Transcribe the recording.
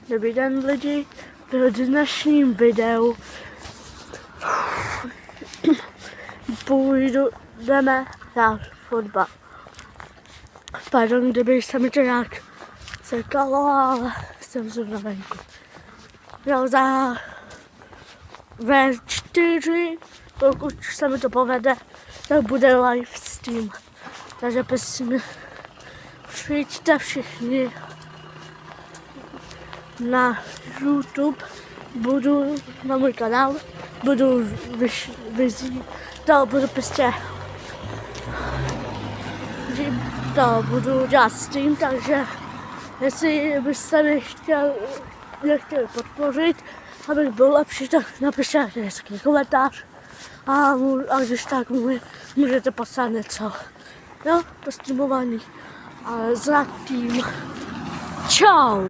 Dobrý den lidi, v dnešním videu jdeme hrát fotbal. Pardon, kdyby se mi to nějak sekalo, ale jsem zrovna venku. Jo, ve 4, pokud se mi to povede, tak bude live stream. Takže prosím, přijďte všichni na YouTube, budu na můj kanál, budu budu prostě budu dělat stream, takže jestli byste mě chtěli podpořit, abych byl lepší, tak napište hezký komentář a když tak můžete poslat něco. Jo, to streamování. A zatím čau!